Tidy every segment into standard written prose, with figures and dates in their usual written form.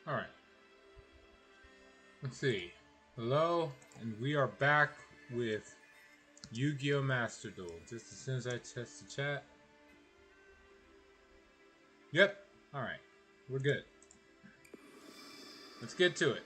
Alright. Let's see. Hello, and we are back with Yu-Gi-Oh! Master Duel. Just as soon as I test the chat. Yep. Alright. We're good. Let's get to it.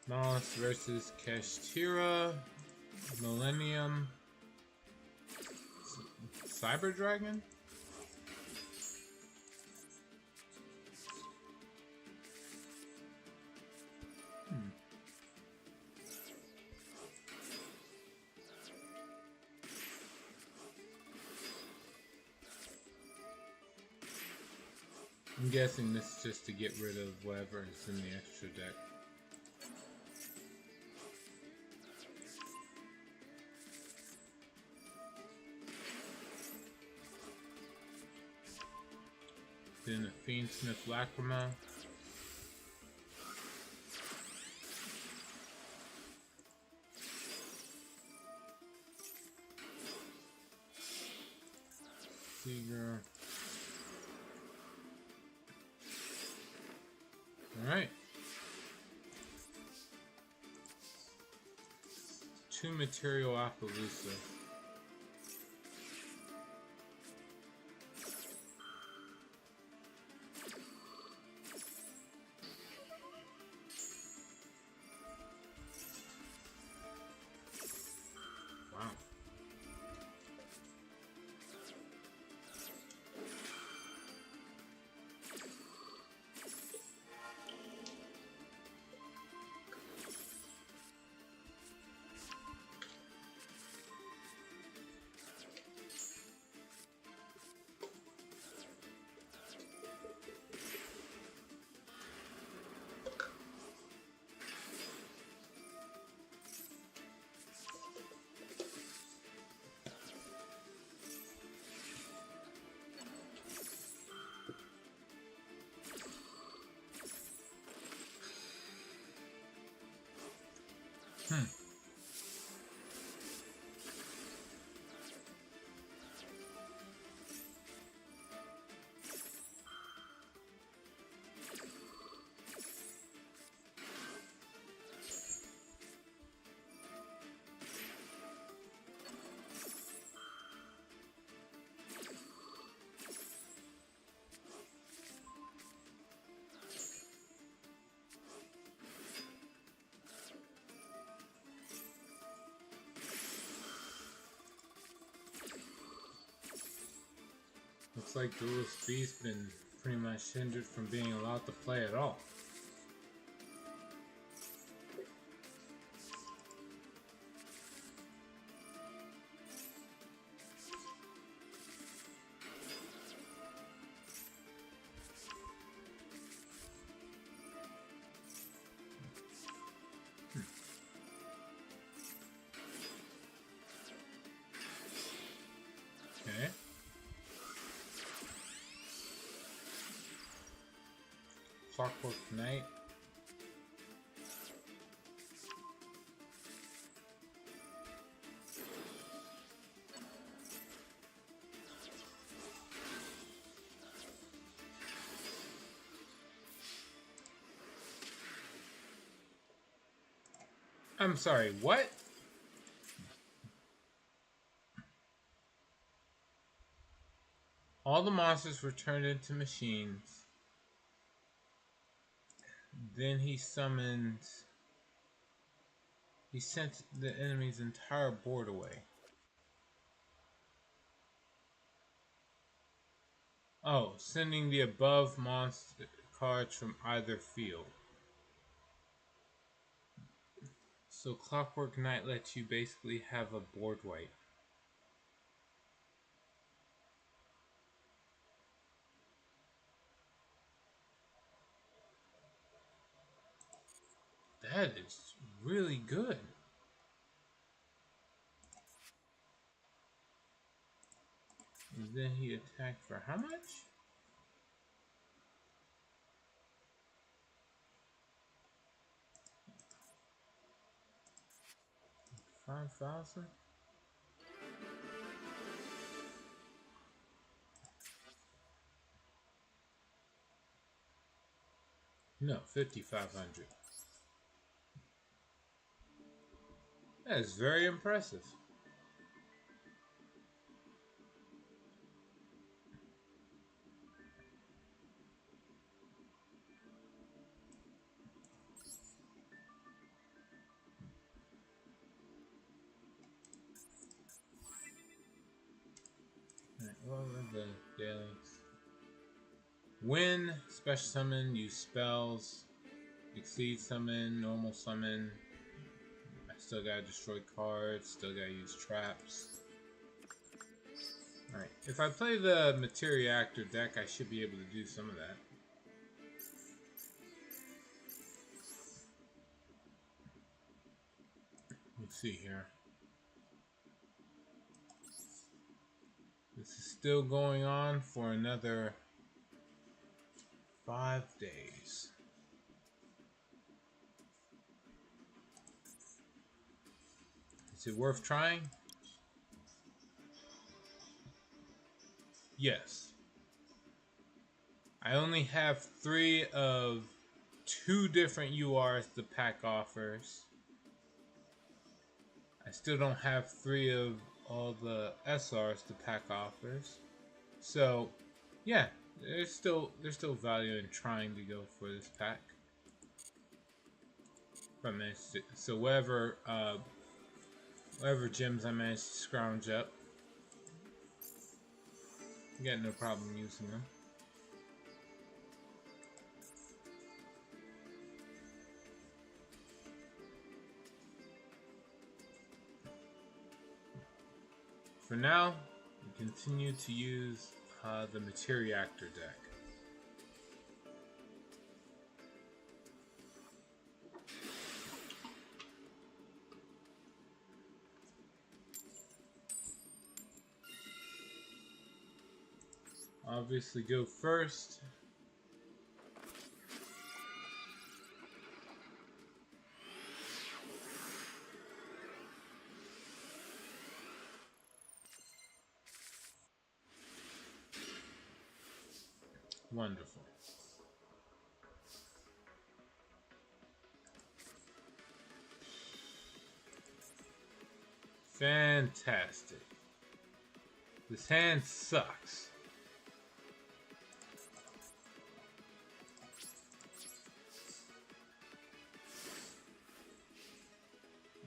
Moss versus Kashtira, Millennium, Cyber Dragon? I'm guessing this is just to get rid of whatever is in the extra deck. Then a Fiendsmith Lacrima. Seeger. Alright. 2 Material Appaloosa. Wow. Looks like Duelist B's been pretty much hindered from being allowed to play at all. Okay. Clockwork Knight. I'm sorry, what? All the monsters were turned into machines. Then he summoned... He sent the enemy's entire board away. Oh, sending the above monster cards from either field. So Clockwork Knight lets you basically have a board wipe. That is really good. And then he attacked for how much? 5,000? No, 5,500. That is very impressive. Alright, what were the dailies? Win, special summon, use spells, exceed summon, normal summon. I still gotta destroy cards, still gotta use traps. Alright, if I play the Materiactor deck, I should be able to do some of that. Let's see here. This is still going on for another 5 days. Is it worth trying? Yes. I only have 3 of 2 different URs the pack offers. I still don't have 3 of all the SRs the pack offers. So, yeah, there's still value in trying to go for this pack. So whatever gems I managed to scrounge up, I got no problem using them. For now, we continue to use the Materiactor deck. Obviously go first. Wonderful. Fantastic. This hand sucks.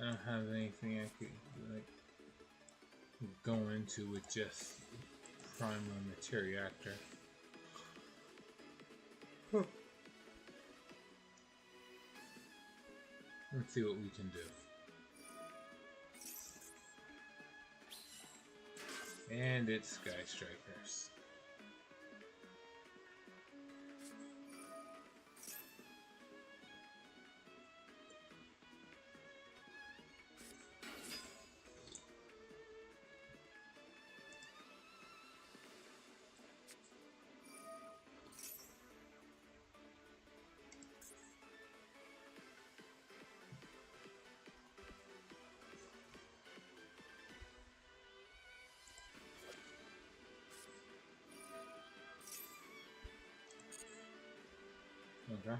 I don't have anything I could like go into with just Primal Materiactor. Let's see what we can do. And it's Sky Strikers. Okay.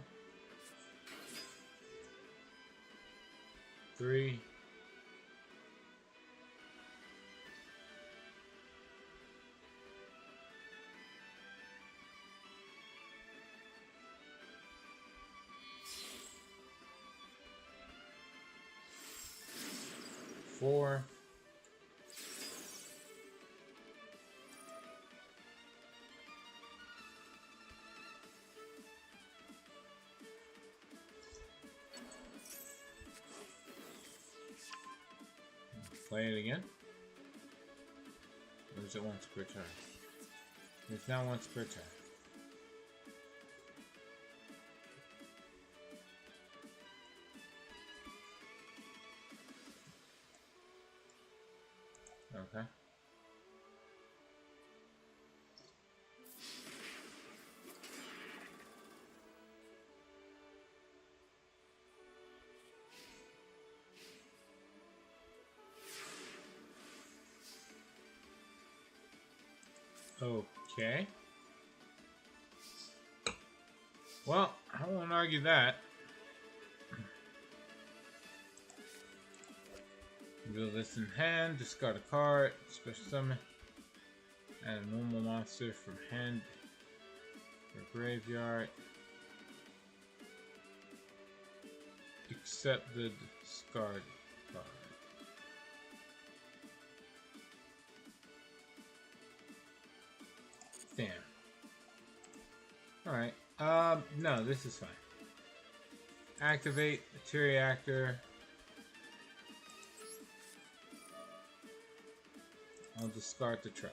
3. Four. Play it again. Or is it once per turn? It's now once per turn. Okay. Okay. Well, I won't argue that. Reveal this in hand, discard a card, special summon, add a normal monster from hand or graveyard. Accept the discard card. Damn. Alright. No, this is fine. Activate Reactor. I'll discard the trap.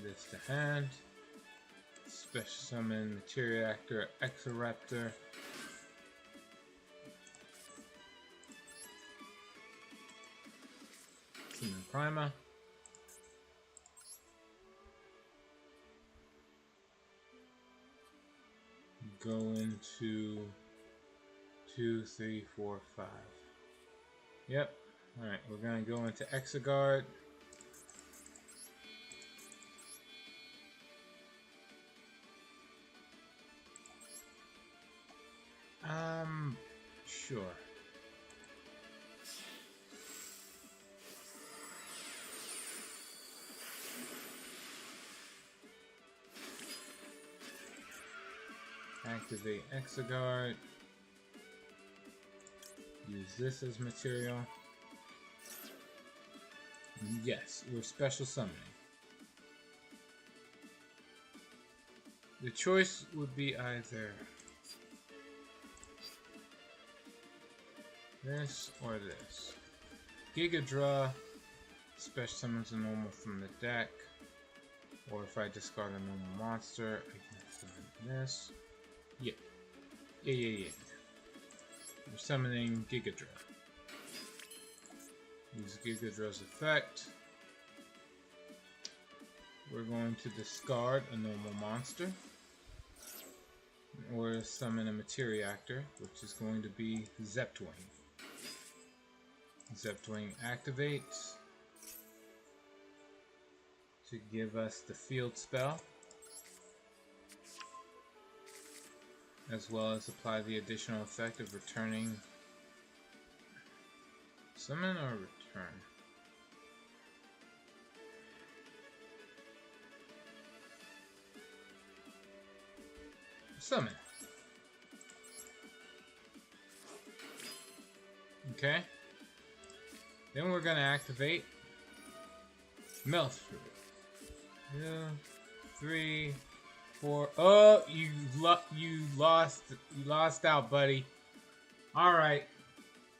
This to hand. Special summon Reactor, Exoraptor. Summon Prima. Go into 2, 3, 4, 5. Yep. Alright, we're gonna go into Exegard. Sure. Activate Exegard. Use this as material. Yes, we're special summoning. The choice would be either this or this. Gigadra special summons a normal from the deck. Or if I discard a normal monster, I can summon this. Yeah. Yeah. We're summoning Gigadra. Use Gigadra's effect. We're going to discard a normal monster. Or summon a Materiactor, which is going to be Zeptwing. Zeptwing activates to give us the field spell, as well as apply the additional effect of returning. Summon or return? Summon. Okay. Then we're gonna activate Melfru. 2, 3, 4. Oh, you lost out, buddy. All right.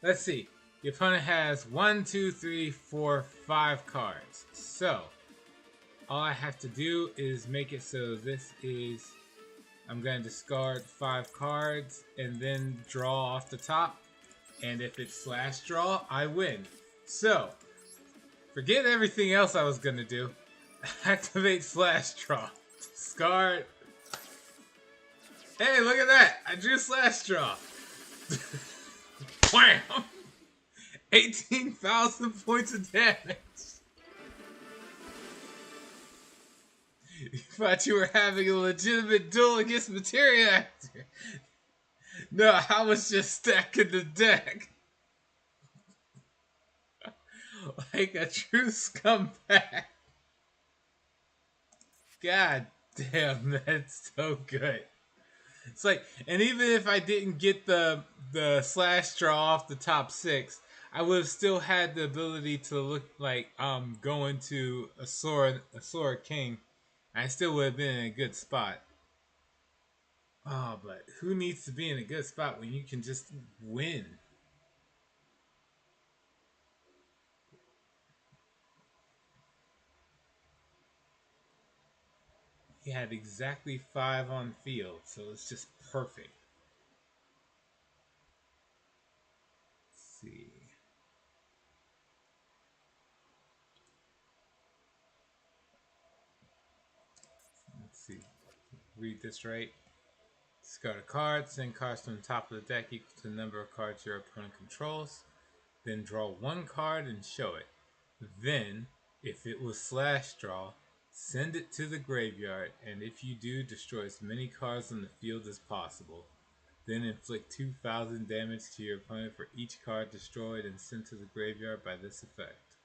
Let's see. Your opponent has 1, 2, 3, 4, 5 cards. So all I have to do is make it so this is. I'm gonna discard 5 cards and then draw off the top. And if it's slash draw, I win. So, forget everything else I was gonna do. Activate slash draw. Discard. Hey, look at that! I drew slash draw. Wham! 18,000 points of damage. You thought you were having a legitimate duel against Materia Actor. No, I was just stacking the deck. Like a true scumbag. God damn, that's so good. It's like, and even if I didn't get the slash draw off the top 6, I would have still had the ability to look like go into a Sora King. I still would have been in a good spot. Oh, but who needs to be in a good spot when you can just win? He had exactly 5 on field, so it's just perfect. Let's see. Let's see. Read this right. Discard a card. Send cards from the top of the deck equal to the number of cards your opponent controls. Then draw 1 card and show it. Then, if it was slash draw, send it to the graveyard, and if you do, destroy as many cards on the field as possible. Then inflict 2,000 damage to your opponent for each card destroyed and sent to the graveyard by this effect.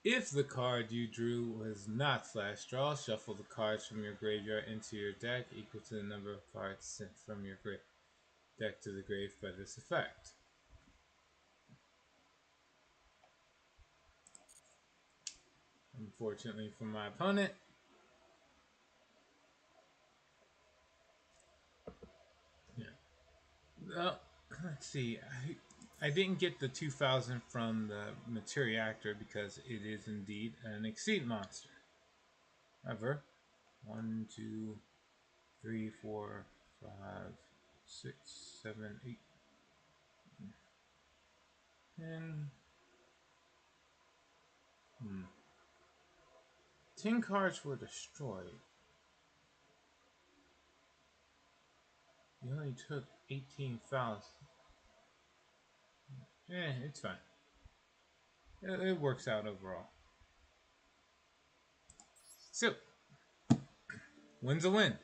If the card you drew was not slash draw, shuffle the cards from your graveyard into your deck equal to the number of cards sent from your deck to the grave by this effect. Unfortunately for my opponent, well, let's see. I didn't get the 2,000 from the Materia Actor because it is indeed an Exceed monster. However, 1, 2, 3, 4, 5, 6, 7, 8, 10. 10 cards were destroyed. You only took 18,000. It's fine. It works out overall. So, win's a win.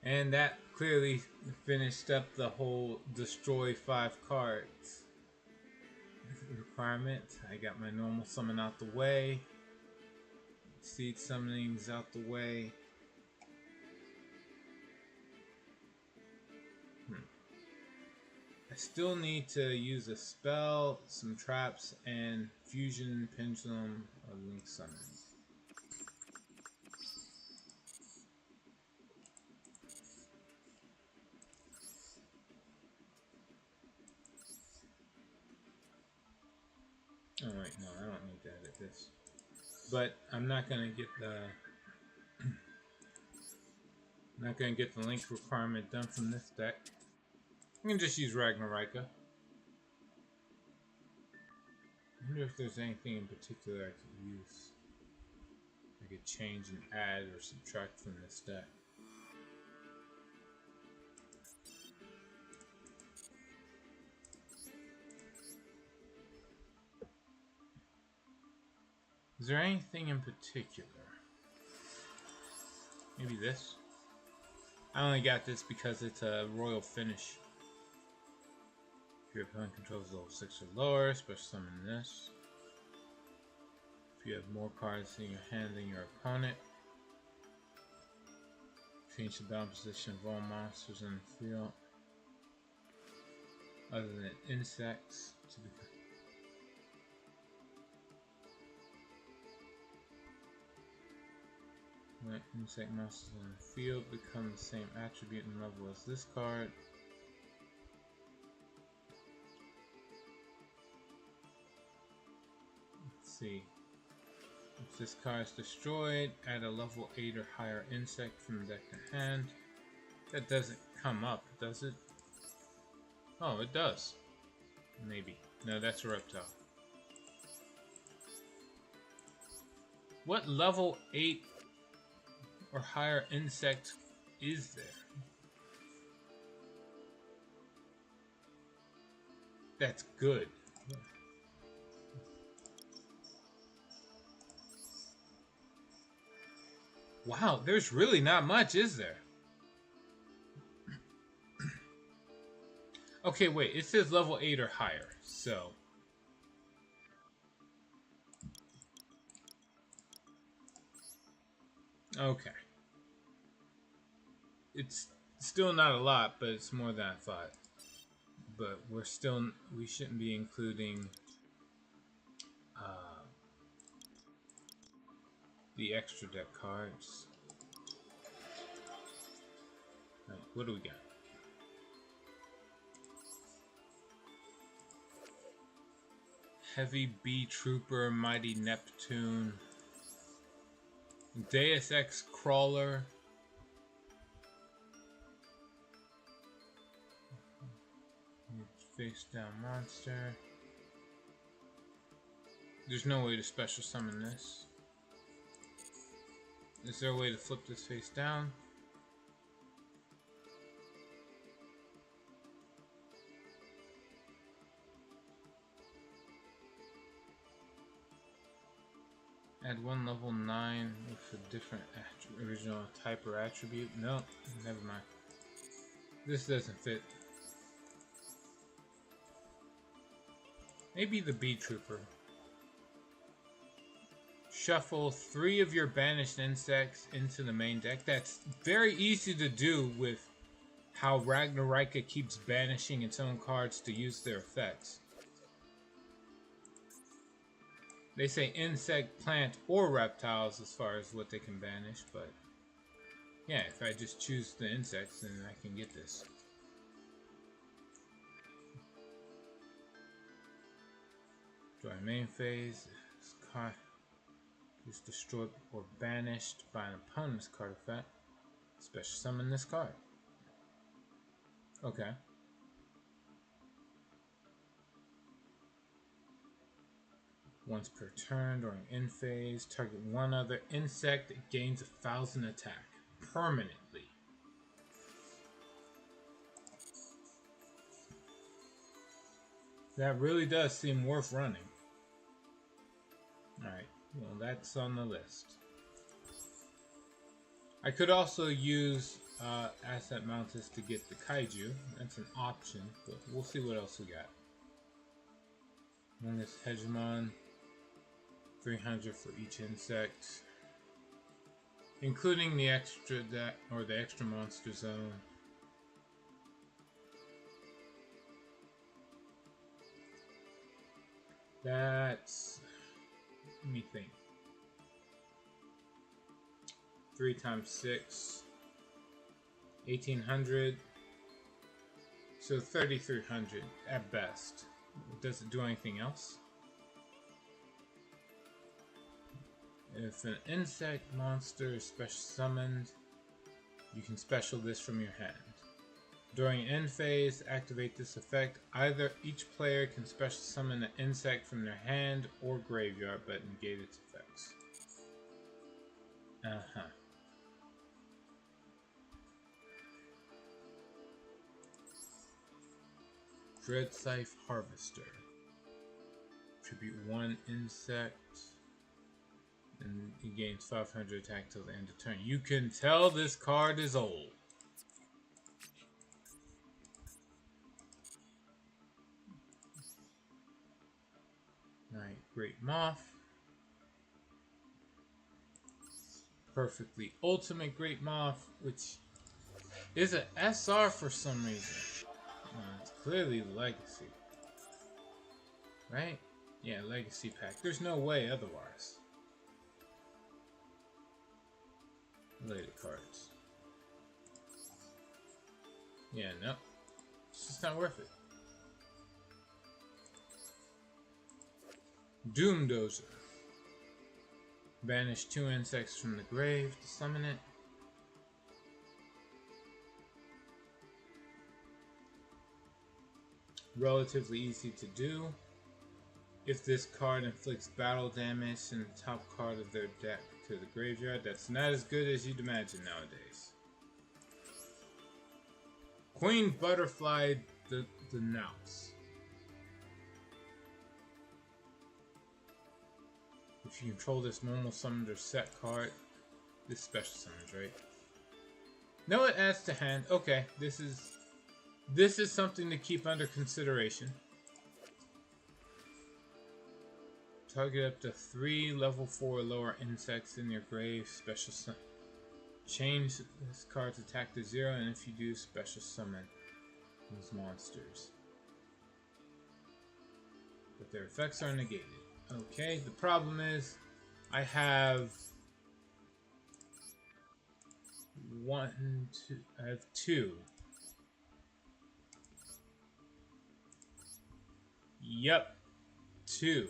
And that clearly finished up the whole destroy 5 cards requirement. I got my normal summon out the way. Seed summonings out the way. I still need to use a spell, some traps, and fusion, pendulum, or link summon. Oh wait, no, I don't need to edit this. But I'm not gonna get the link requirement done from this deck. I can just use Ragnarika. I wonder if there's anything in particular I could use. I could change and add or subtract from this deck. Is there anything in particular? Maybe this? I only got this because it's a royal finish. If your opponent controls level 6 or lower, special summon this. If you have more cards in your hand than your opponent, change the battle position of all monsters in the field, other than insects, to become. When insect monsters in the field become the same attribute and level as this card. Let's see. If this card is destroyed, add a level 8 or higher insect from deck to hand. That doesn't come up, does it? Oh, it does. Maybe. No, that's a reptile. What level 8 or higher insect is there? That's good. Wow, there's really not much, is there? Okay, wait, it says level 8 or higher, so... Okay. It's still not a lot, but it's more than I thought. But we shouldn't be including the extra deck cards. Right, what do we got? Heavy Bee Trooper, Mighty Neptune, Deus Ex Crawler, face down monster. There's no way to special summon this. Is there a way to flip this face down? Add one level 9 with a different original type or attribute. No, never mind. This doesn't fit. Maybe the Bee Trooper. Shuffle 3 of your banished insects into the main deck. That's very easy to do with how Ragnarika keeps banishing its own cards to use their effects. They say insect, plant, or reptiles as far as what they can banish, but yeah, if I just choose the insects, then I can get this. During main phase, this card is destroyed or banished by an opponent's card effect. Special summon this card. Okay. Once per turn during end phase, target one other insect, it gains 1,000 attack permanently. That really does seem worth running. Alright, well that's on the list. I could also use Asset Mounts to get the Kaiju. That's an option, but we'll see what else we got. One is Hegemon. 300 for each insect, including the extra deck or the extra monster zone. That's, let me think. 3 times 6, 1,800. So 3,300 at best. Does it do anything else? If an insect monster is special summoned, you can special this from your hand. During end phase, activate this effect. Either each player can special summon an insect from their hand or graveyard, but negate its effects. Dread Scythe Harvester. Tribute 1 insect. And he gains 500 attack till the end of turn. You can tell this card is old. Alright, Great Moth. Perfectly Ultimate Great Moth, which is an SR for some reason. It's clearly Legacy. Right? Yeah, Legacy pack. There's no way otherwise. Related cards. Yeah, no. It's just not worth it. Doom Dozer. Banish 2 insects from the grave to summon it. relatively easy to do. If this card inflicts battle damage in the top card of their deck to the graveyard, that's not as good as you'd imagine nowadays. Queen Butterfly the Nous. If you control this normal summoned or set card, this special summons, right? No, it adds to hand. Okay, this is something to keep under consideration. Target up to 3 level 4 or lower insects in your grave. Special summon. Change this card's attack to 0, and if you do, special summon these monsters. But their effects are negated. Okay, the problem is I have I have 2. Yep, 2.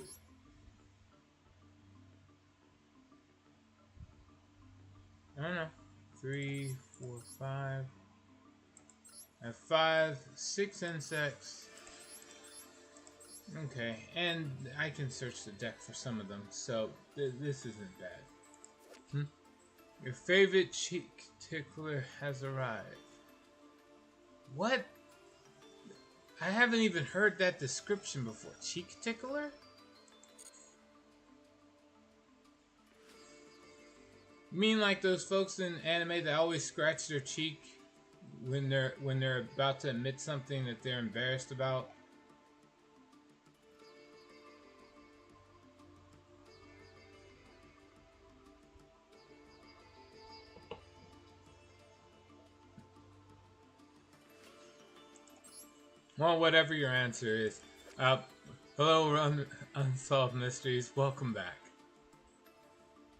I don't know. 3, 4, 5. I have 5, 6 insects. Okay, and I can search the deck for some of them, so this isn't bad. Your favorite cheek tickler has arrived. What? I haven't even heard that description before. Cheek tickler? You mean like those folks in anime that always scratch their cheek when they're about to admit something that they're embarrassed about? Well, whatever your answer is. Hello, Unsolved Mysteries. Welcome back.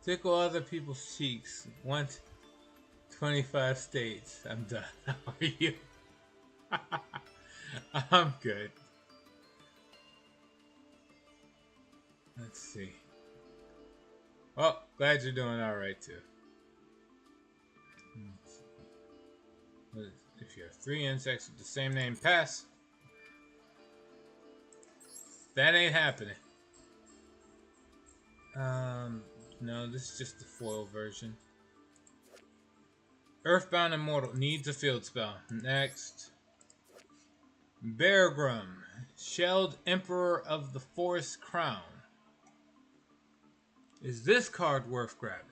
Tickle other people's cheeks. 125 states. I'm done. How are you? I'm good. Let's see. Well, glad you're doing alright too. If you have 3 insects with the same name, pass. That ain't happening. No, this is just the foil version. Earthbound Immortal needs a field spell. Next. Beargrum, Shelled Emperor of the Forest Crown. Is this card worth grabbing?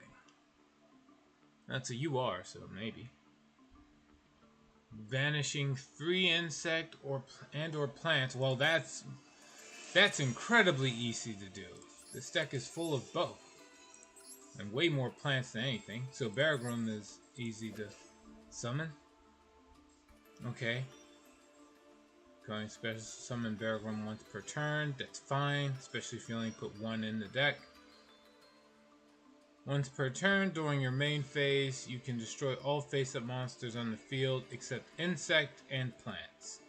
That's a UR, so maybe. Vanishing 3 insect or plants. Well, that's incredibly easy to do. This deck is full of both. And way more plants than anything. So Beargrum is easy to summon. Okay. Going special summon Beargrum once per turn. That's fine. Especially if you only put 1 in the deck. Once per turn, during your main phase, you can destroy all face-up monsters on the field except insect and plants.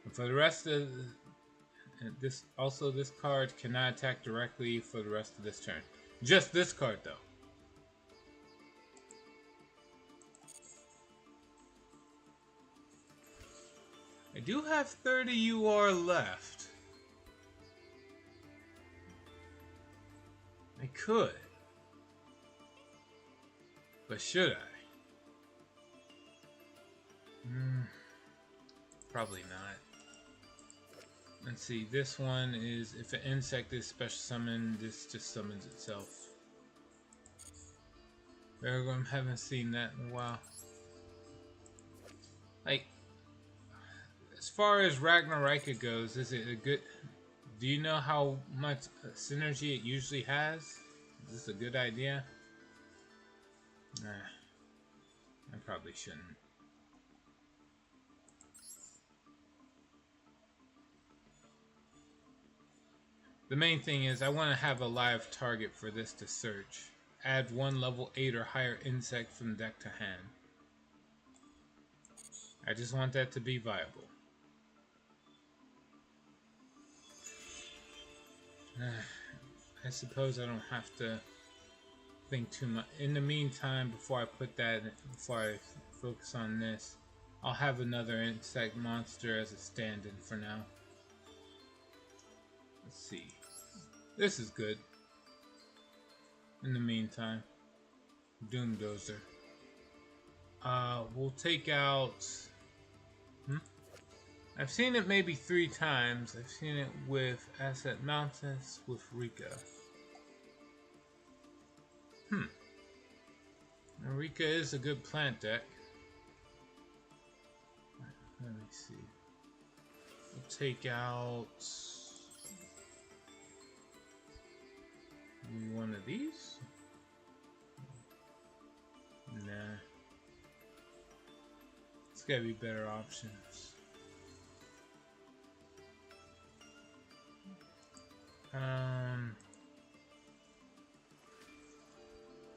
And for the rest of this, this card cannot attack directly for the rest of this turn. Just this card, though. I do have 30 UR left. I could. But should I? Probably not. Let's see, this one is, if an insect is special summoned, this just summons itself. Beargrum, haven't seen that in a while. Like, as far as Ragnaraka goes, is it a good... Do you know how much synergy it usually has? Is this a good idea? Nah, I probably shouldn't. The main thing is I want to have a live target for this to search. Add 1 level 8 or higher insect from deck to hand. I just want that to be viable. I suppose I don't have to think too much. In the meantime, before I focus on this, I'll have another insect monster as a stand-in for now. Let's see. This is good. In the meantime, Doomdozer. We'll take out... I've seen it maybe 3 times. I've seen it with Asset Mountains, with Rika. Rika is a good plant deck. Let me see. We'll take out one of these. Nah. It's gotta be better options.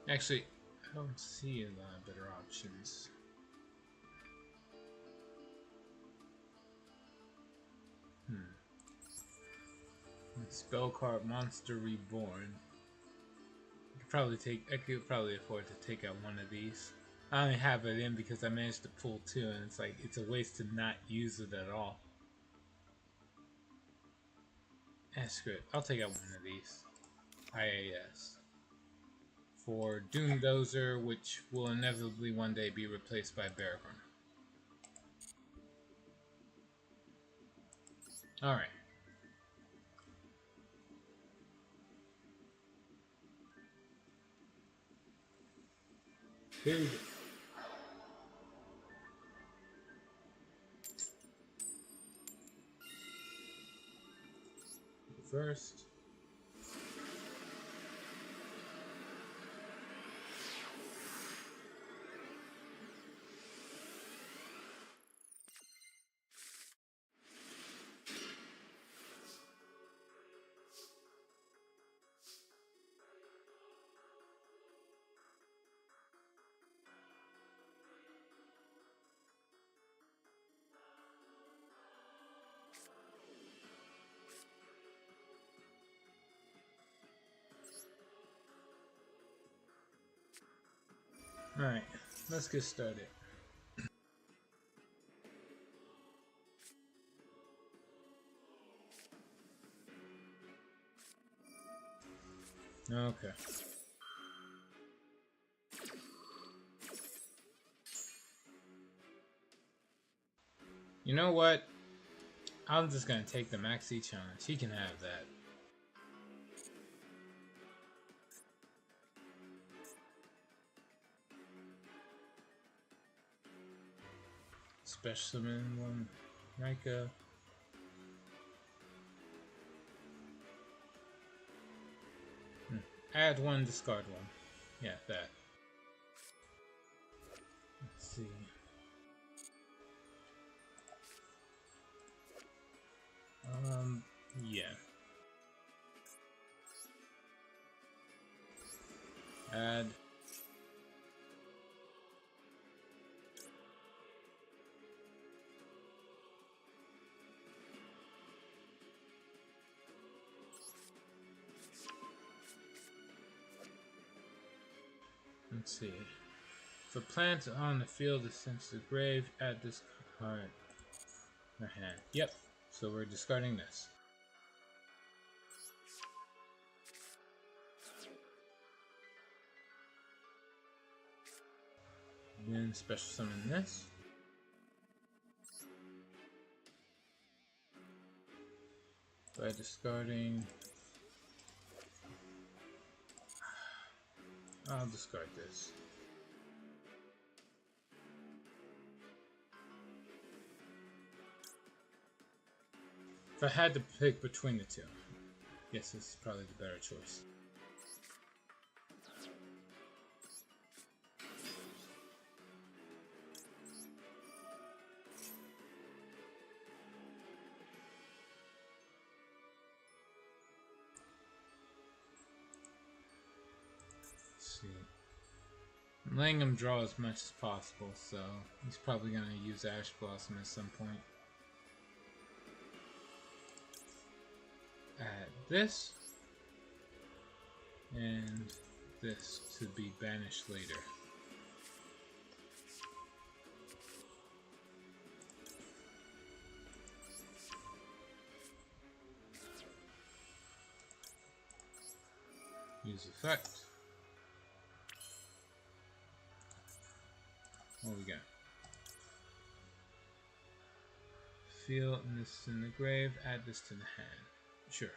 Actually, I don't see a lot of better options. Spell card Monster Reborn. I could probably afford to take out one of these. I only have it in because I managed to pull 2, and it's like it's a waste to not use it at all. Screw it. I'll take out one of these. IAS. For Doomdozer, which will inevitably one day be replaced by Bearborn. Alright. Here we go. First. Alright, let's get started. Okay. You know what? I'm just gonna take the Maxi challenge. He can have that. Special summon one, Rika. Add one, discard one. Yeah, that. Let's see. Yeah. Add. Let's see. If a plant on the field is sent to the grave, add this card in our hand. Yep. So we're discarding this. Then special summon this. By discarding, I'll discard this. If I had to pick between the two, yes, this is probably the better choice. I'm letting him draw as much as possible, so he's probably going to use Ash Blossom at some point. Add this, and this to be banished later. Use effect. What we got? Feel this in the grave, add this to the hand. Sure.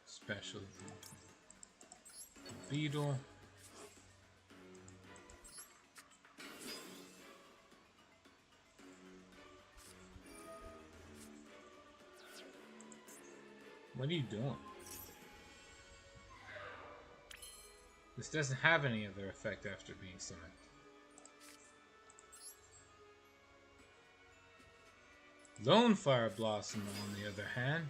Special beetle. What are you doing? This doesn't have any other effect after being summoned. Lone Fire Blossom, on the other hand.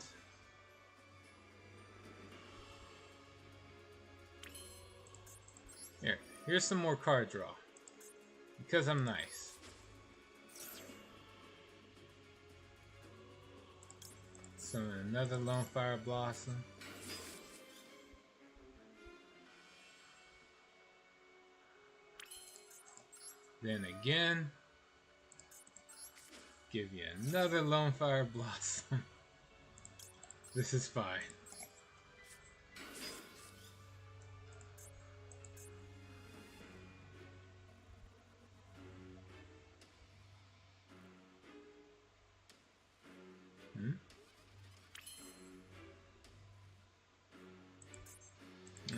Here's some more card draw. Because I'm nice. Summon another Lone Fire Blossom. Then again, give you another Lone Fire Blossom. This is fine.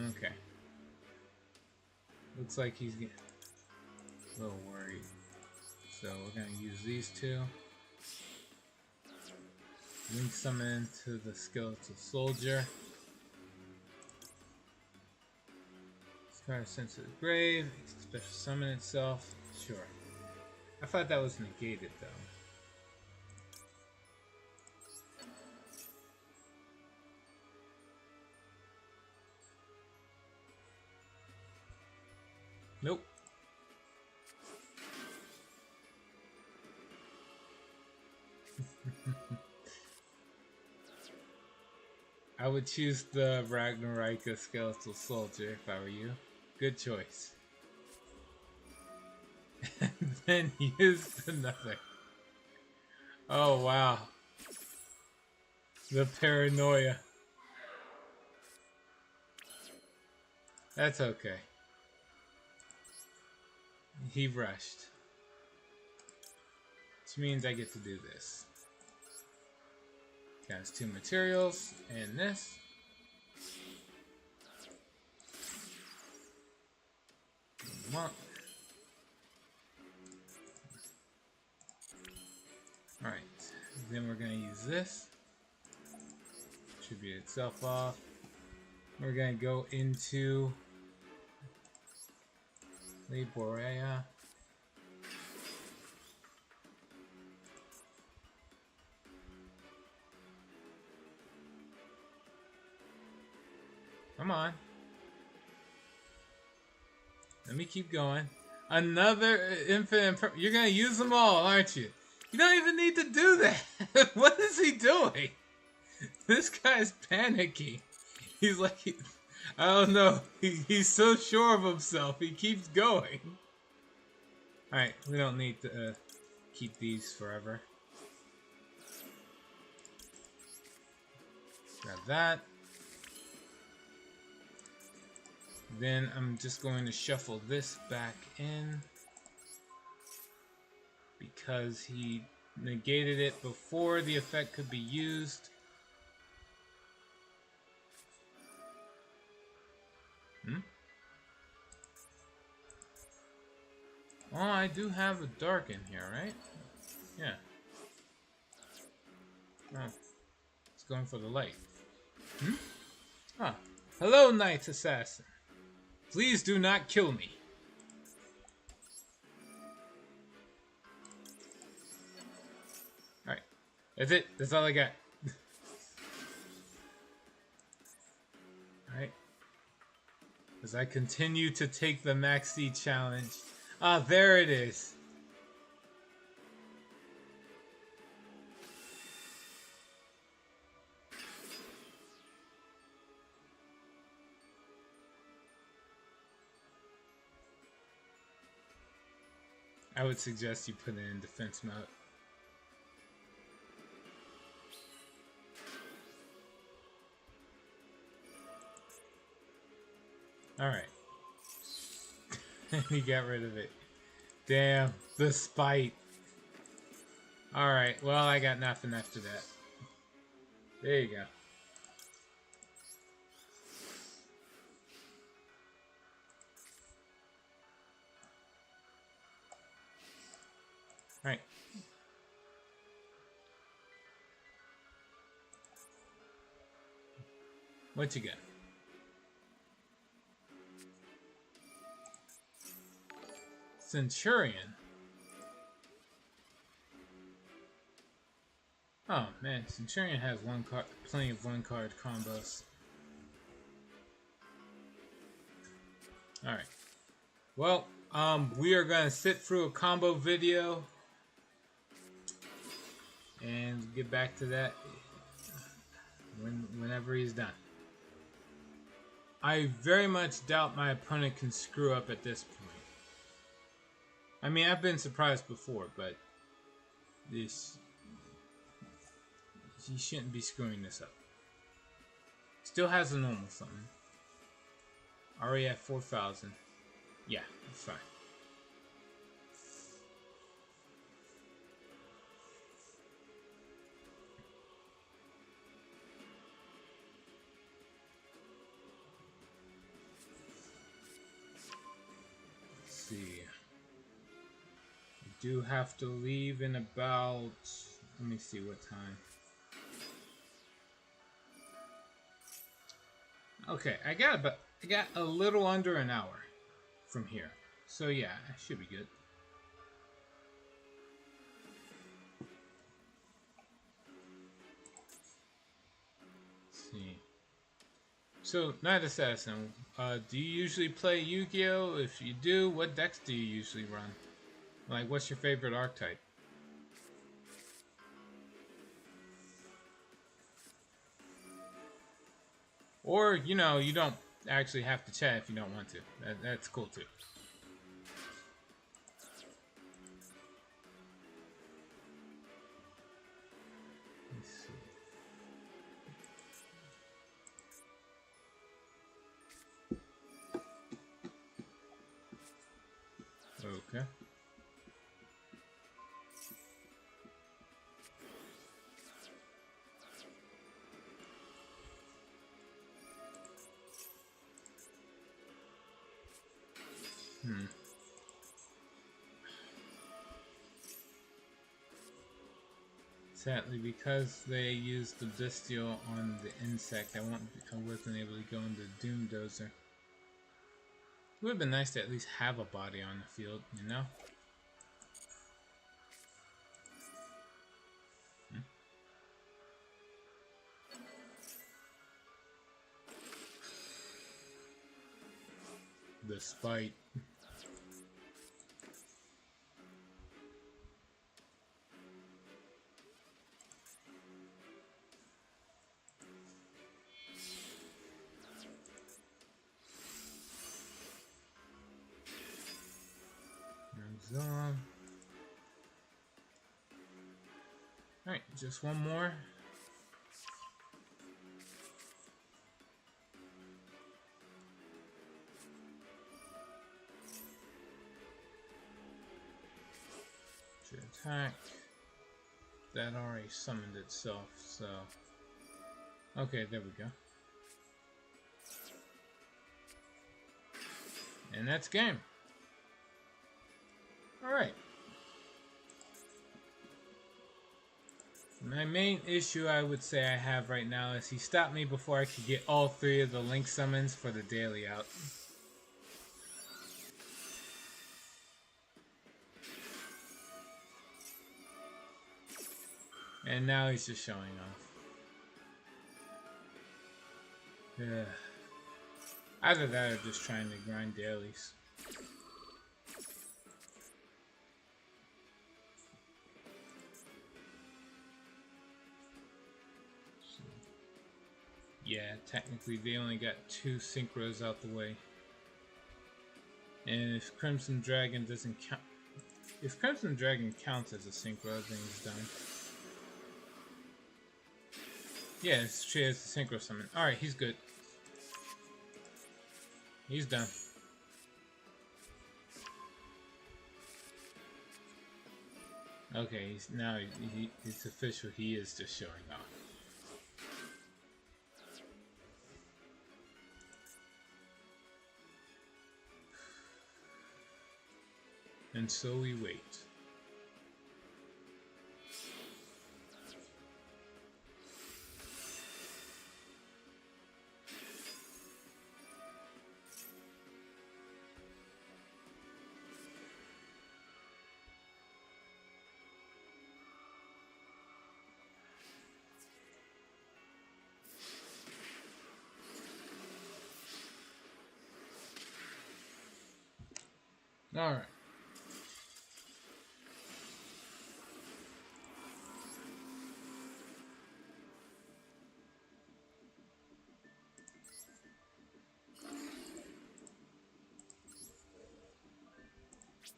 Okay. Looks like he's getting a little worried. So we're going to use these two. Link summon to the Skeletal Soldier. Discard sent to the grave. Special summon itself. Sure. I thought that was negated though. Nope. I would choose the Ragnarika Skeletal Soldier if I were you. Good choice. And then use another. Oh wow. The paranoia. That's okay. He rushed. Which means I get to do this. Has two materials and this. Monk. Alright, then we're going to use this. Tribute itself off. We're going to go into Liborea. Come on. Let me keep going. Another infinite. You're gonna use them all, aren't you? You don't even need to do that. What is he doing? This guy's panicking. He's like, I don't know. He's so sure of himself. He keeps going. Alright, we don't need to keep these forever. Grab that. Then I'm just going to shuffle this back in because he negated it before the effect could be used. Oh, I do have a dark in here, right? Yeah. Oh, it's going for the light. Ah, hello, Knight Assassin. Please do not kill me. Alright. That's it. That's all I got. Alright. As I continue to take the Maxi challenge. Ah, there it is. I would suggest you put it in defense mode. Alright. He got rid of it. Damn, the spite. Alright, well, I got nothing after that. There you go. Alright. What you got? Centurion. Oh man, Centurion has plenty of one-card combos. Alright. Well, we are gonna sit through a combo video and get back to that whenever he's done. I very much doubt my opponent can screw up at this point. I mean, I've been surprised before, but he shouldn't be screwing this up. Still has a normal something. Already at 4,000. Yeah, it's fine. Let's see. I do have to leave in about... Let me see what time. Okay, I got a little under an hour from here. So yeah, I should be good. Let's see. So, Night Assassin, do you usually play Yu-Gi-Oh? If you do, what decks do you usually run? Like, what's your favorite archetype? Or, you know, you don't actually have to chat if you don't want to. That's cool too. Let's see. Okay. Sadly, because they used the Bestial on the insect, I wasn't able to go into Doom Dozer. It would have been nice to at least have a body on the field, you know? The spite. Alright, just one more. Should attack. That already summoned itself, so... Okay, there we go. And that's game. Alright. My main issue I would say I have right now is he stopped me before I could get all 3 of the Link summons for the daily out. And now he's just showing off. Yeah. Either that or just trying to grind dailies. Yeah, technically they only got 2 synchros out the way. And if Crimson Dragon doesn't count... If Crimson Dragon counts as a synchro, then he's done. Yeah, it's true as a synchro summon. Alright, he's good. He's done. Okay, it's official. He is just showing off. And so we wait. All right.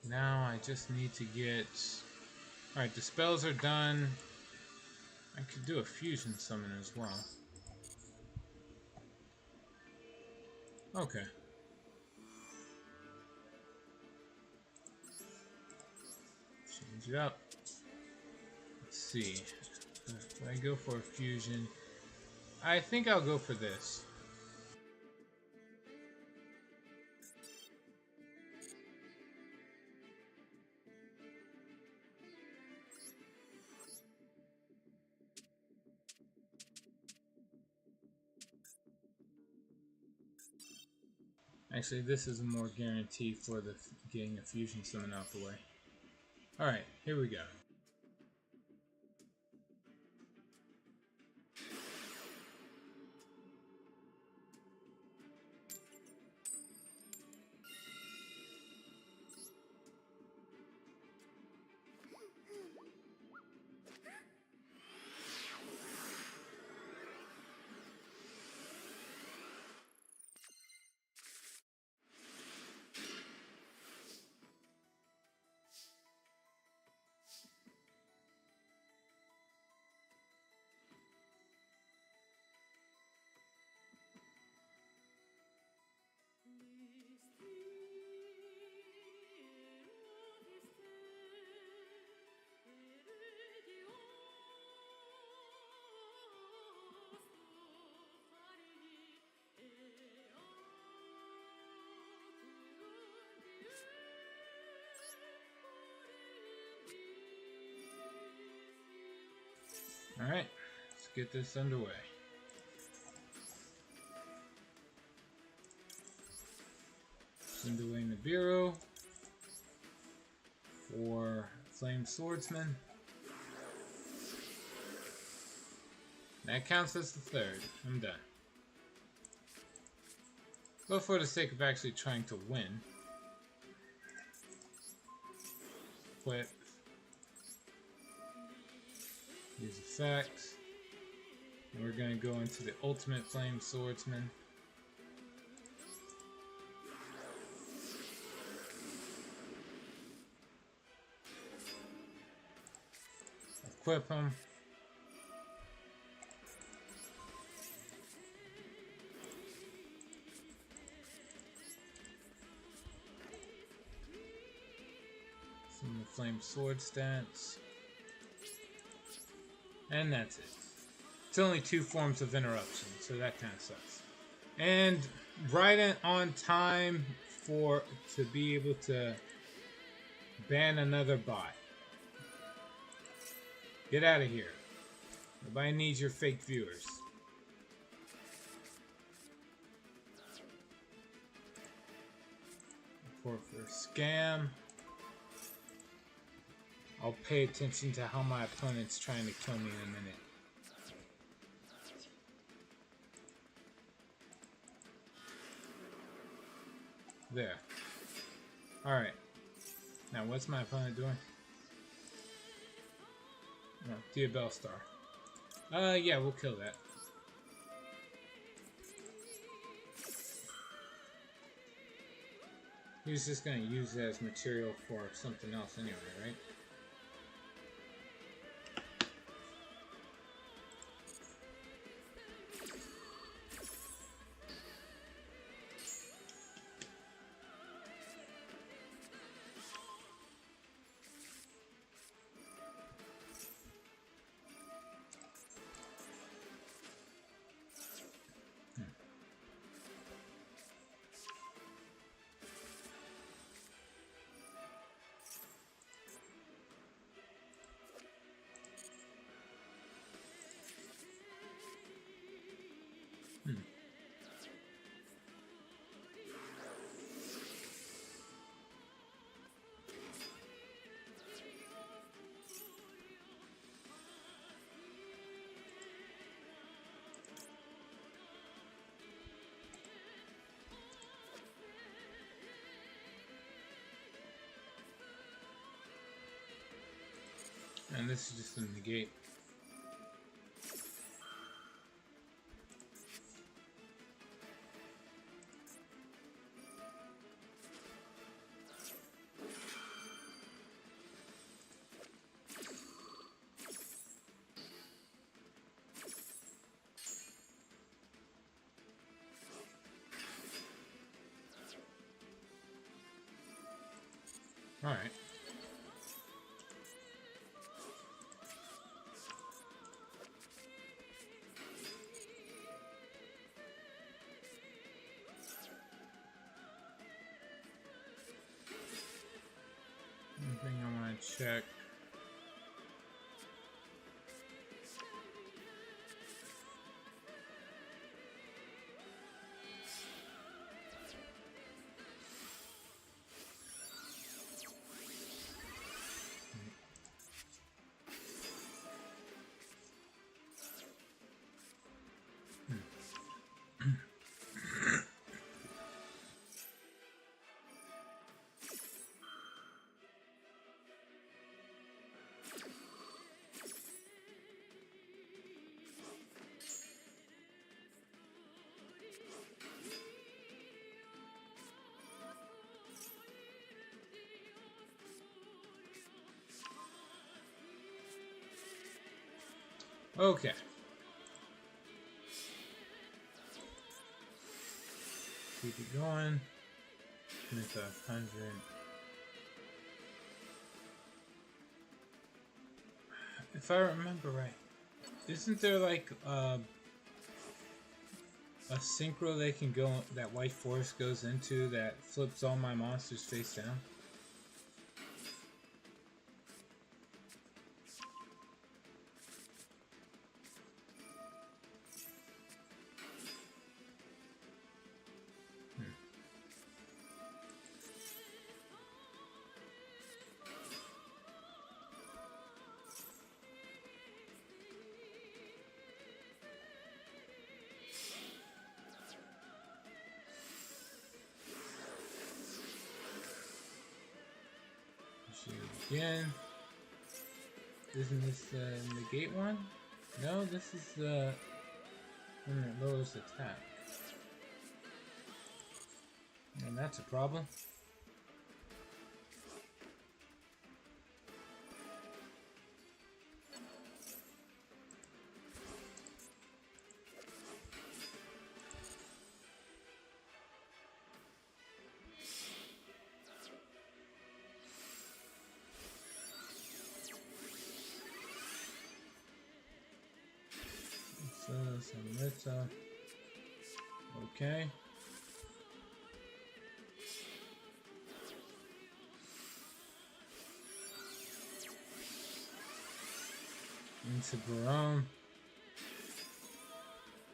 Now I just need to get... Alright, the spells are done. I could do a fusion summon as well. Okay. Change it up. Let's see. If I go for a fusion, I think I'll go for this. Actually, this is a more guarantee for the getting a fusion summon out the way. Alright, here we go. Alright, let's get this underway. Send away Nibiru for Flame Swordsman. That counts as the third. I'm done. But for the sake of actually trying to win, equip. Use effects. And we're going to go into the Ultimate Flame Swordsman. Equip him. Some of the Flame Sword stats. And that's it. It's only 2 forms of interruption, so that kind of sucks. And right on time to be able to ban another bot. Get out of here. Nobody needs your fake viewers. For scam. I'll pay attention to how my opponent's trying to kill me in a minute. There. Alright. Now what's my opponent doing? No, Diabell Star. Yeah, we'll kill that. He was just going to use it as material for something else anyway, right? And this is just a negate. All right. One thing I want to check. Okay. Keep it going. It's 100. If I remember right, isn't there like a synchro they can go that White Force goes into that flips all my monsters face down? Again, isn't this the negate one? No, this is the one that lowers attack. And that's a problem. Okay. Into Barone.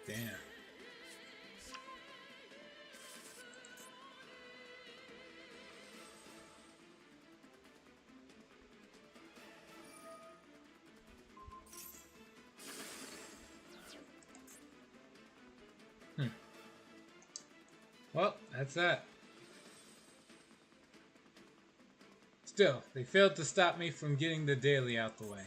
Damn. Well, that's that. Still, they failed to stop me from getting the daily out the way.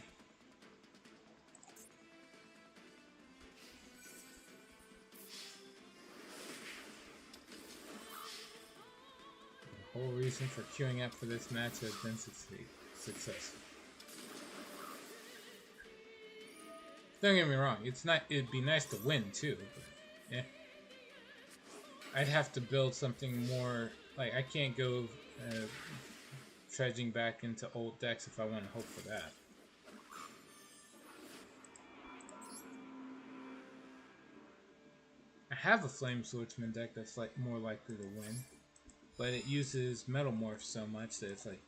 The whole reason reason for queuing up for this match has been successful. Don't get me wrong, it'd be nice to win too, but yeah. I'd have to build something more, like I can't go trudging back into old decks if I want to hope for that. I have a Flame Swordsman deck that's like more likely to win, but it uses Metamorph so much that it's like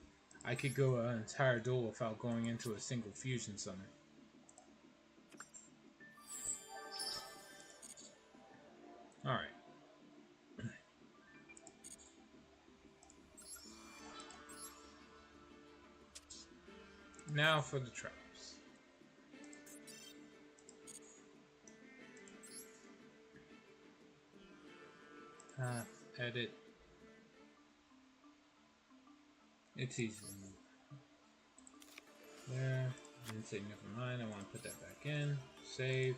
I could go an entire duel without going into a single fusion summon. Alright. Now for the traps. Edit. It's easy to move. There. And say never mind, I want to put that back in. Save.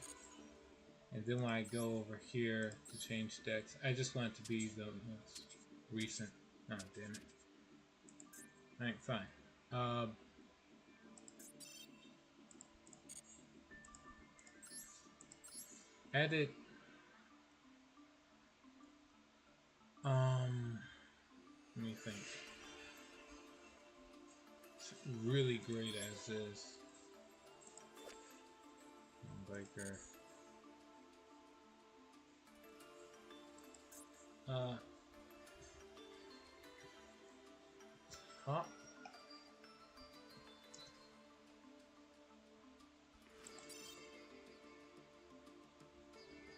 And then when I go over here to change decks, I just want it to be the most recent. Oh, damn it. Alright, fine. Edit. Let me think. It's really great as is. Biker. Huh?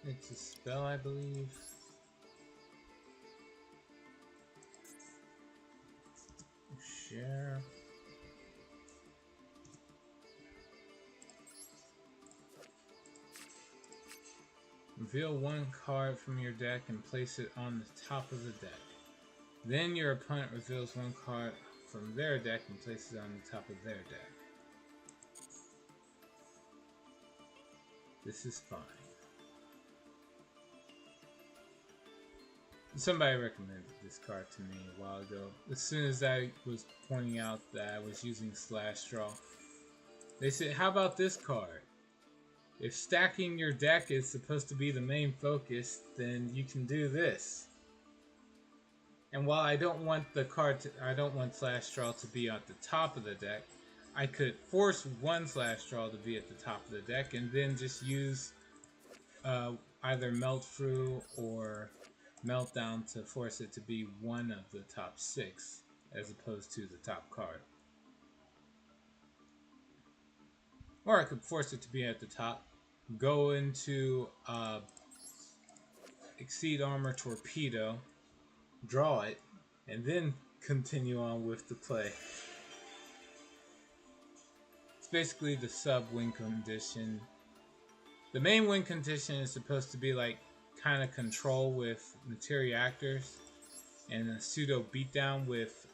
It's a spell, I believe. Share. Reveal one card from your deck and place it on the top of the deck. Then your opponent reveals one card from their deck and places it on the top of their deck. This is fine. Somebody recommended this card to me a while ago. As soon as I was pointing out that I was using Slash Draw, they said, how about this card? If stacking your deck is supposed to be the main focus, then you can do this. And while I don't want I don't want Slash Draw to be at the top of the deck, I could force one Slash Draw to be at the top of the deck and then just use either Melt Through or Meltdown to force it to be one of the top 6 as opposed to the top card. Or I could force it to be at the top, go into Exceed Armor Torpedo, draw it, and then continue on with the play. It's basically the sub-win condition. The main win condition is supposed to be like kind of control with Materia Actors and a pseudo beatdown with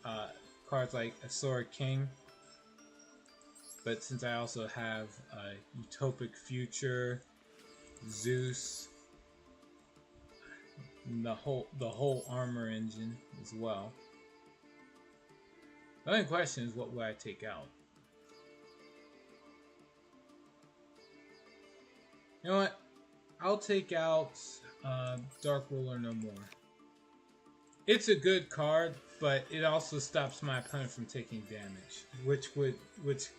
cards like Asura King. But since I also have Utopic Future, Zeus, the whole armor engine as well. The only question is, what would I take out? You know what? I'll take out Dark Ruler No More. It's a good card, but it also stops my opponent from taking damage, which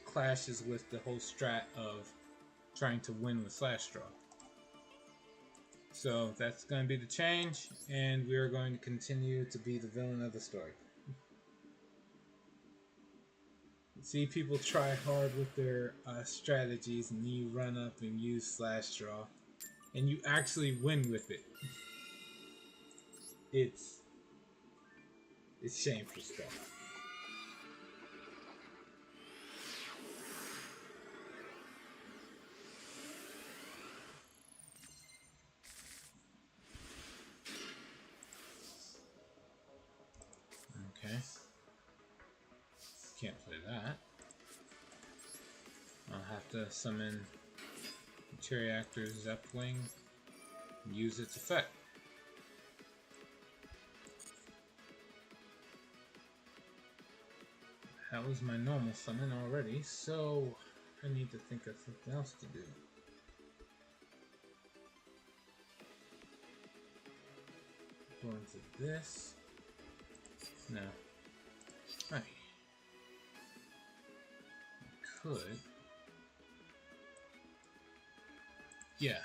clashes with the whole strat of trying to win with Slash Draw. So that's going to be the change, and we are going to continue to be the villain of the story. See, people try hard with their strategies, and you run up and use Slash Draw, and you actually win with it. It's shameful stuff. Okay. Can't play that. I'll have to summon Materia Actors Zeppwing and use its effect. that was my normal summon already, so I need to think of something else to do. Go into this. No. Right. Could. Yeah.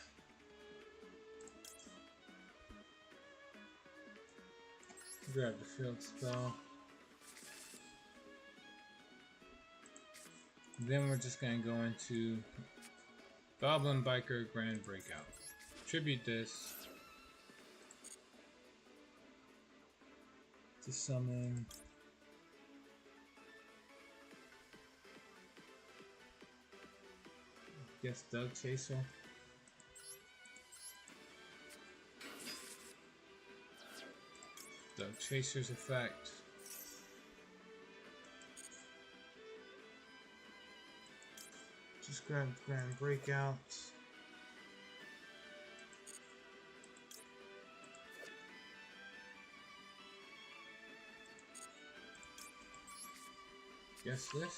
Grab the field spell. Then we're just gonna go into Goblin Biker Grand Breakout. Tribute this to summon I guess Doug Chaser. Doug Chaser's effect. Just grab Grand Breakout. Guess this.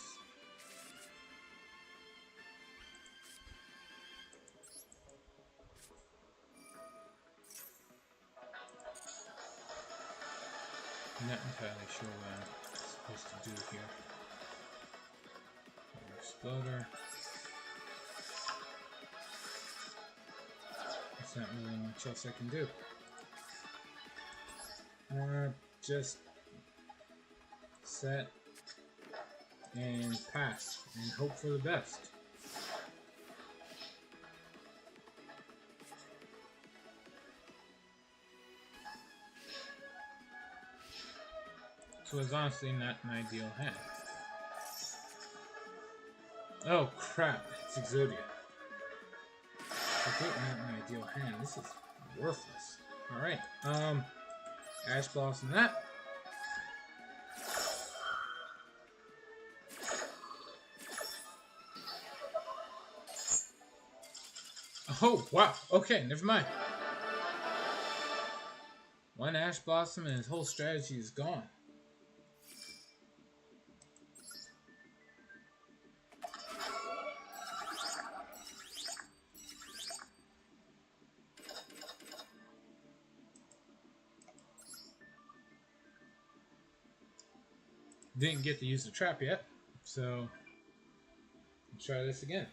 I'm not entirely sure what I'm supposed to do here. Exploder. There's not really much else I can do. Just set and pass and hope for the best. So it's honestly not an ideal hand. Oh crap, it's Exodia. Okay, not an ideal hand. This is worthless. Alright, Ash Blossom that. Oh, wow. Okay, never mind. One Ash Blossom and his whole strategy is gone. Didn't get to use the trap yet, so let's try this again.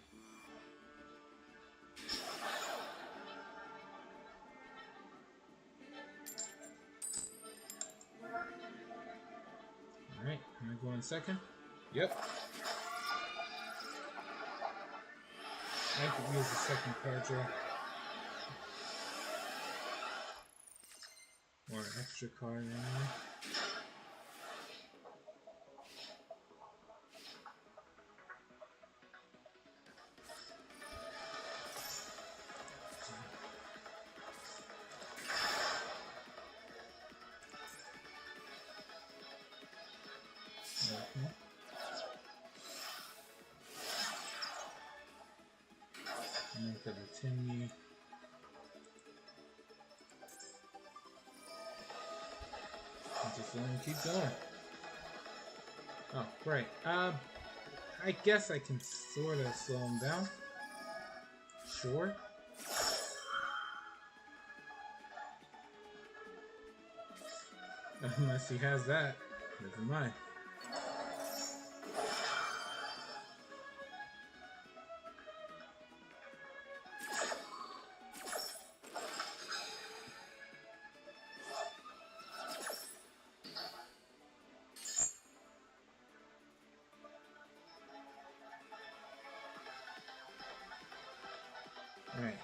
Alright, I'm gonna go in second. Yep. I could use the second card draw. Or an extra card anyway. Okay. And then for the Timmy. Just let him keep going. Oh, right. I guess I can sort of slow him down. Sure. Unless he has that. Never mind. Alright.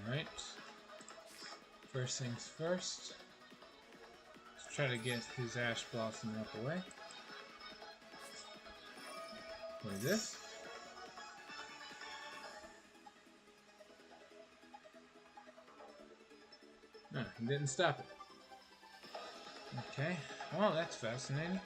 Alright. First things first. Let's try to get his Ash Blossom out the way. Play this. No, he didn't stop it. Okay, well that's fascinating.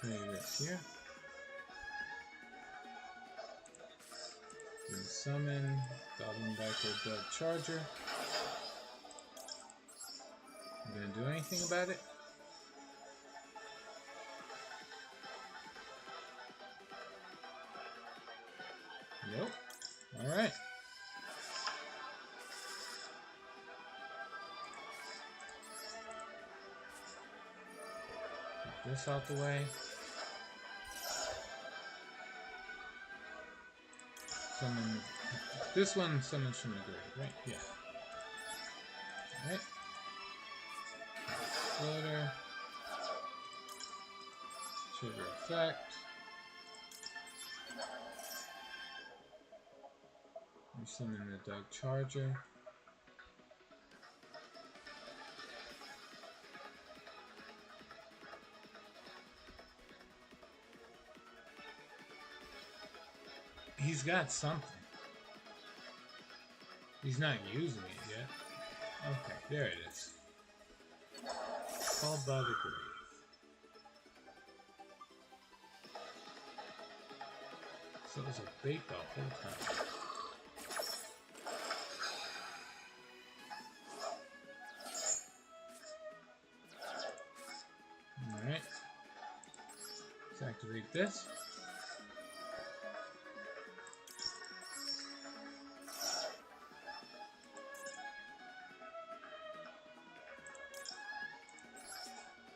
Play this here. Summon, Goblin Viper, Dug Charger. You gonna do anything about it? Nope. Alright. Get this out the way. Summon. This one summons from the grave, right? Yeah. Alright. Floater. Trigger effect. We summon the Dug Charger. He's got something. He's not using it yet. Okay, there it is. Called by the Grave. So it was a bait the whole time. Alright. Let's activate this.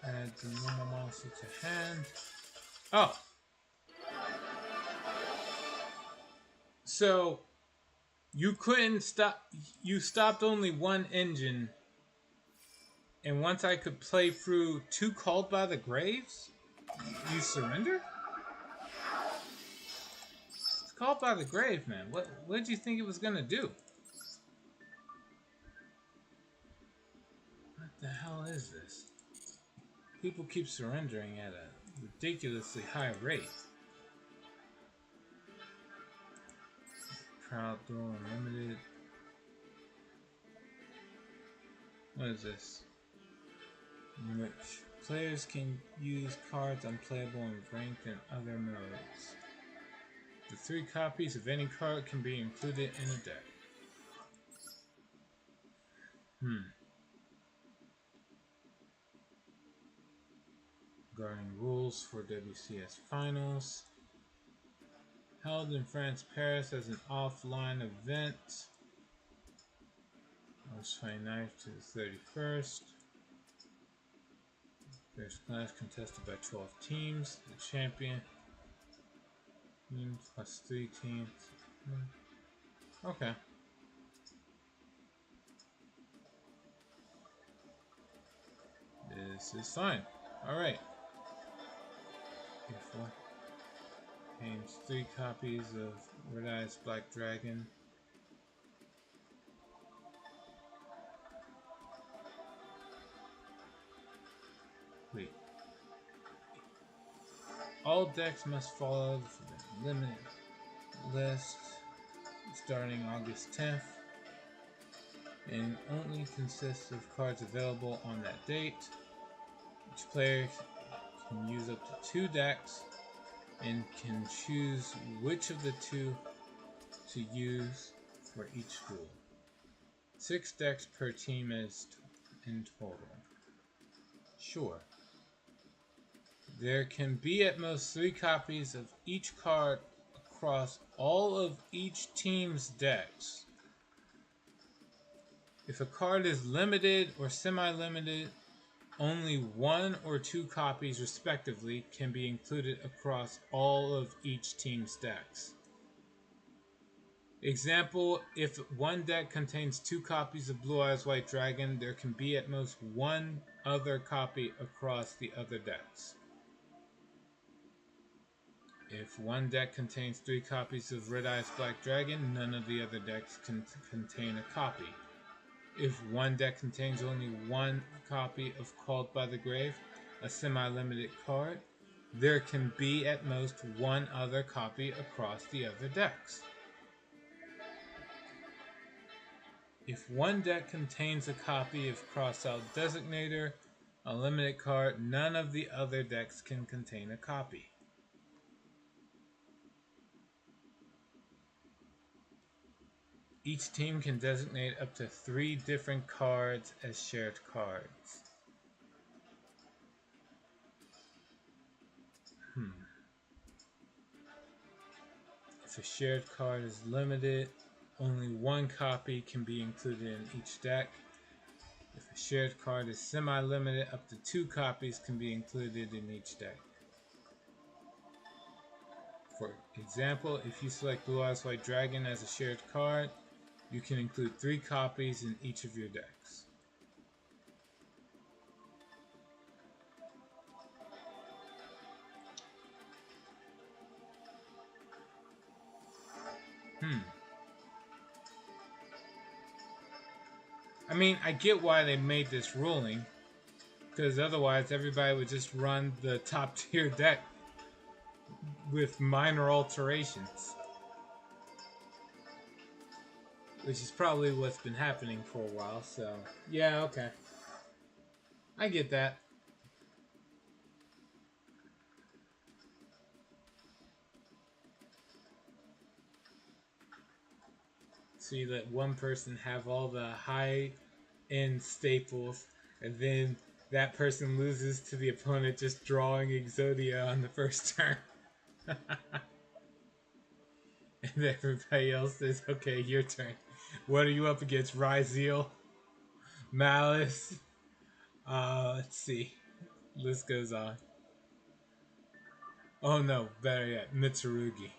Add the normal monster to hand. Oh! So, you couldn't stop... You stopped only one engine. And once I could play through 2 Called by the Graves, you surrender? It's Called by the Grave, man. What did you think it was gonna do? What the hell is this? People keep surrendering at a ridiculously high rate. Proud Door Unlimited. What is this? In which players can use cards unplayable in ranked and other modes. The 3 copies of any card can be included in a deck. Regarding rules for WCS Finals. Held in France, Paris as an offline event. August 29th to the 31st. First class contested by 12 teams. The champion team plus 3 teams. Okay. This is fine. Alright. Games 3 copies of Red Eyes Black Dragon. Wait. All decks must follow the limited list starting August 10th and only consists of cards available on that date. Each player can use up to 2 decks and can choose which of the 2 to use for each duel. 6 decks per team is in total. Sure. There can be at most 3 copies of each card across all of each team's decks. If a card is limited or semi-limited only 1 or 2 copies respectively can be included across all of each team's decks. Example, if one deck contains 2 copies of Blue Eyes White Dragon, there can be at most 1 other copy across the other decks. If one deck contains 3 copies of Red Eyes Black Dragon, none of the other decks can contain a copy. If one deck contains only 1 copy of Called by the Grave, a semi-limited card, there can be at most 1 other copy across the other decks. If one deck contains a copy of Crossout Designator, a limited card, none of the other decks can contain a copy. Each team can designate up to 3 different cards as shared cards. If a shared card is limited, only 1 copy can be included in each deck. If a shared card is semi-limited, up to 2 copies can be included in each deck. For example, if you select Blue Eyes White Dragon as a shared card, you can include 3 copies in each of your decks. I mean, I get why they made this ruling, because otherwise everybody would just run the top tier deck with minor alterations. Which is probably what's been happening for a while, so yeah, okay. I get that. So you let one person have all the high-end staples, and then that person loses to the opponent just drawing Exodia on the first turn. And everybody else says, okay, your turn. What are you up against? Ryzeal? Malice? Let's see. List goes on. Oh no, better yet, Mitsurugi.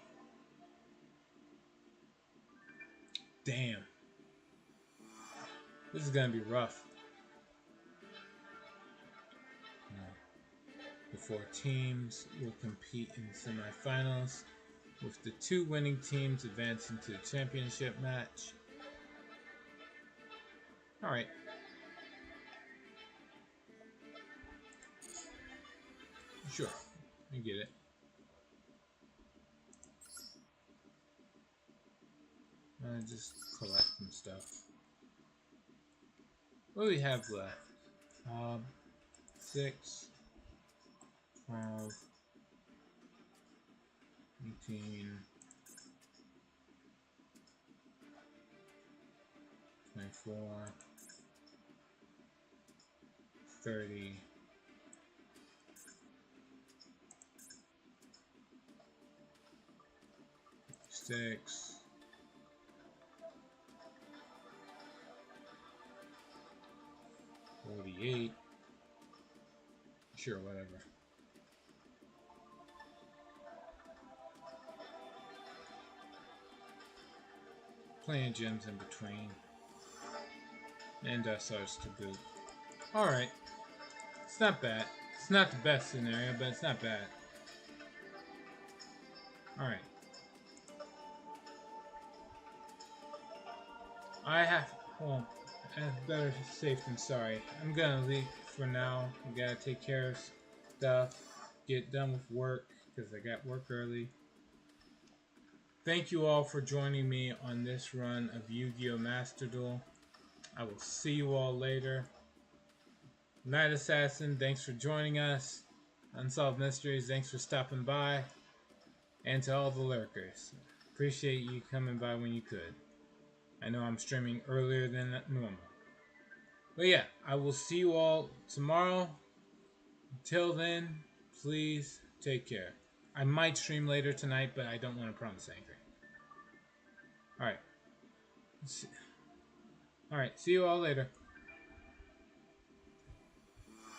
Damn. This is gonna be rough. The 4 teams will compete in the semifinals, with the 2 winning teams advancing to the championship match. Alright. Sure, I get it. I just collect some stuff. What do we have left? 6, 12, 18, 24, 30, 6, 48. Sure, whatever. Playing gems in between. And SRs to boot. Alright. It's not bad. It's not the best scenario, but it's not bad. Alright. Well, better safe than sorry. I'm gonna leave for now. I gotta take care of stuff. Get done with work, because I got work early. Thank you all for joining me on this run of Yu-Gi-Oh! Master Duel. I will see you all later. Night Assassin, thanks for joining us. Unsolved Mysteries, thanks for stopping by. And to all the lurkers, appreciate you coming by when you could. I know I'm streaming earlier than normal. But yeah, I will see you all tomorrow. Until then, please take care. I might stream later tonight, but I don't want to promise anything. Alright. Alright, see you all later.